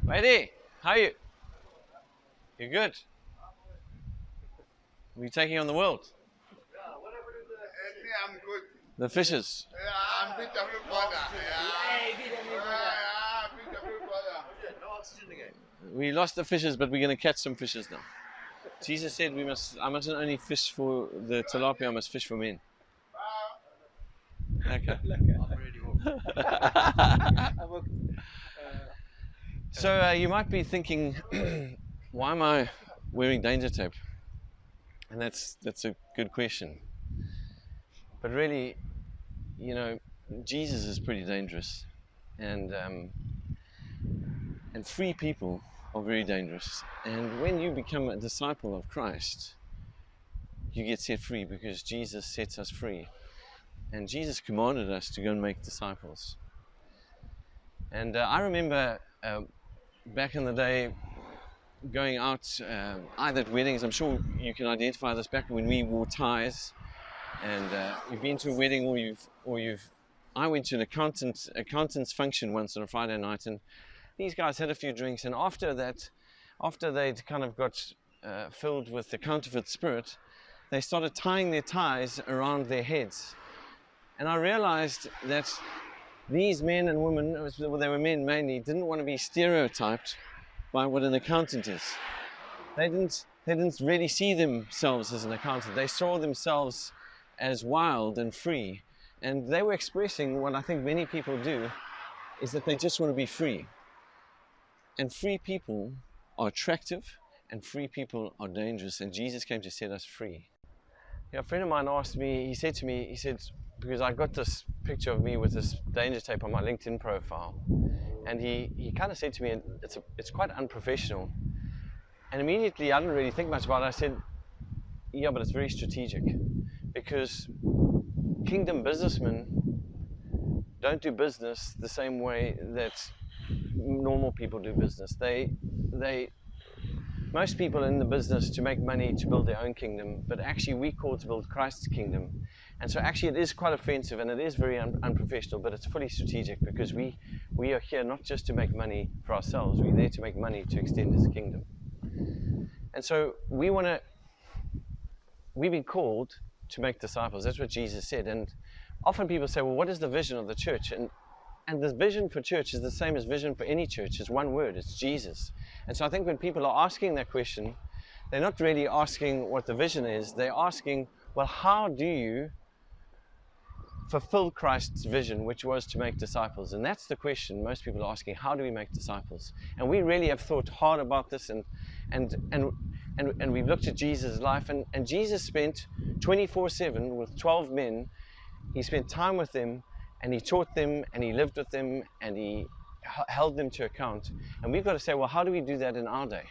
Matey, how are you? You good? Are you taking on the world? I'm good. The fishes. I'm beat every brother. Beat every brother. We lost the fishes, but we're going to catch some fishes now. Jesus said I mustn't only fish for the tilapia, I must fish for men. Okay. So you might be thinking, why am I wearing danger tape? And that's a good question. But really, you know, Jesus is pretty dangerous, and free people are very dangerous. And when you become a disciple of Christ, you get set free because Jesus sets us free. And Jesus commanded us to go and make disciples. And I remember back in the day going out either at weddings. I'm sure you can identify this, back when we wore ties. And you've been to a wedding, or you've. I went to an accountant's function once on a Friday night, and these guys had a few drinks. And after that, after they'd kind of got filled with the counterfeit spirit, they started tying their ties around their heads. And I realized that these men and women, well, they were men mainly, didn't want to be stereotyped by what an accountant is. They didn't really see themselves as an accountant. They saw themselves as wild and free. And they were expressing what I think many people do, is that they just want to be free. And free people are attractive, and free people are dangerous, and Jesus came to set us free. Yeah, a friend of mine asked me, he said, because I got this picture of me with this danger tape on my LinkedIn profile, and he kind of said to me, it's quite unprofessional. And immediately, I didn't really think much about it. I said, yeah, but it's very strategic, because kingdom businessmen don't do business the same way that normal people do business. Most people are in the business to make money to build their own kingdom, but actually we're called to build Christ's kingdom. And so actually it is quite offensive, and it is very unprofessional, but it's fully strategic, because we are here not just to make money for ourselves, we're there to make money to extend his kingdom. And so we've been called to make disciples. That's what Jesus said. And often people say, well, what is the vision of the church? And the vision for church is the same as vision for any church. It's one word, it's Jesus. And so I think when people are asking that question, they're not really asking what the vision is. They're asking, well, how do you fulfill Christ's vision, which was to make disciples? And that's the question most people are asking. How do we make disciples? And we really have thought hard about this, and we've looked at Jesus' life, and Jesus spent 24/7 with 12 men. He spent time with them, and he taught them, and he lived with them, and he held them to account. And we've got to say, well, how do we do that in our day?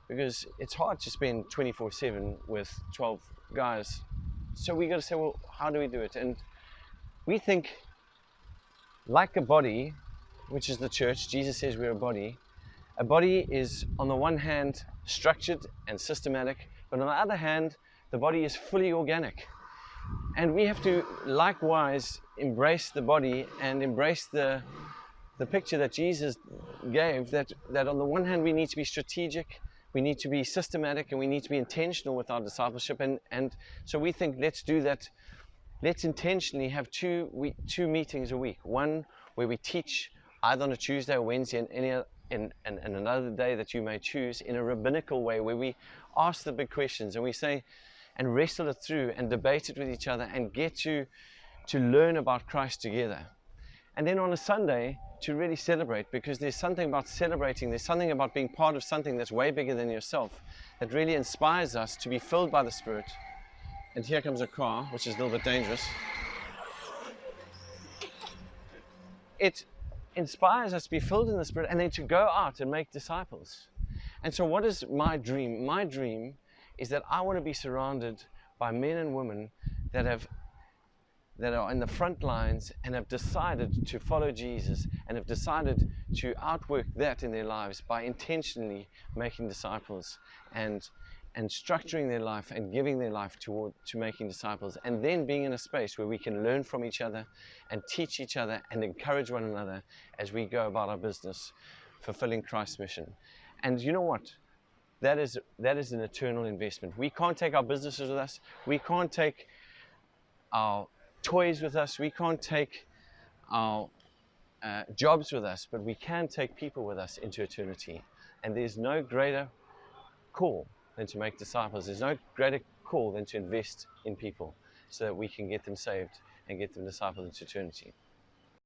Because it's hard to spend 24/7 with 12 guys. So we've got to say, well, how do we do it? And we think, like a body, which is the church, Jesus says we're a body. A body is, on the one hand, structured and systematic, but on the other hand, the body is fully organic. And we have to likewise embrace the body and embrace the picture that Jesus gave, that on the one hand we need to be strategic, we need to be systematic, and we need to be intentional with our discipleship. And so we think, let's do that. Let's intentionally have two meetings a week. One where we teach either on a Tuesday or Wednesday, and another day that you may choose, in a rabbinical way, where we ask the big questions and we say, and wrestle it through and debate it with each other and get to learn about Christ together. And then on a Sunday, to really celebrate, because there's something about celebrating, there's something about being part of something that's way bigger than yourself, that really inspires us to be filled by the Spirit. And here comes a car, which is a little bit dangerous. It inspires us to be filled in the Spirit and then to go out and make disciples. And so what is my dream? My dream is that I want to be surrounded by men and women that are in the front lines and have decided to follow Jesus, and have decided to outwork that in their lives by intentionally making disciples and structuring their life and giving their life to making disciples, and then being in a space where we can learn from each other and teach each other and encourage one another as we go about our business, fulfilling Christ's mission. And you know what? That is an eternal investment. We can't take our businesses with us. We can't take our toys with us. We can't take our jobs with us, but we can take people with us into eternity. And there's no greater call than to make disciples. There's no greater call than to invest in people so that we can get them saved and get them discipled into eternity.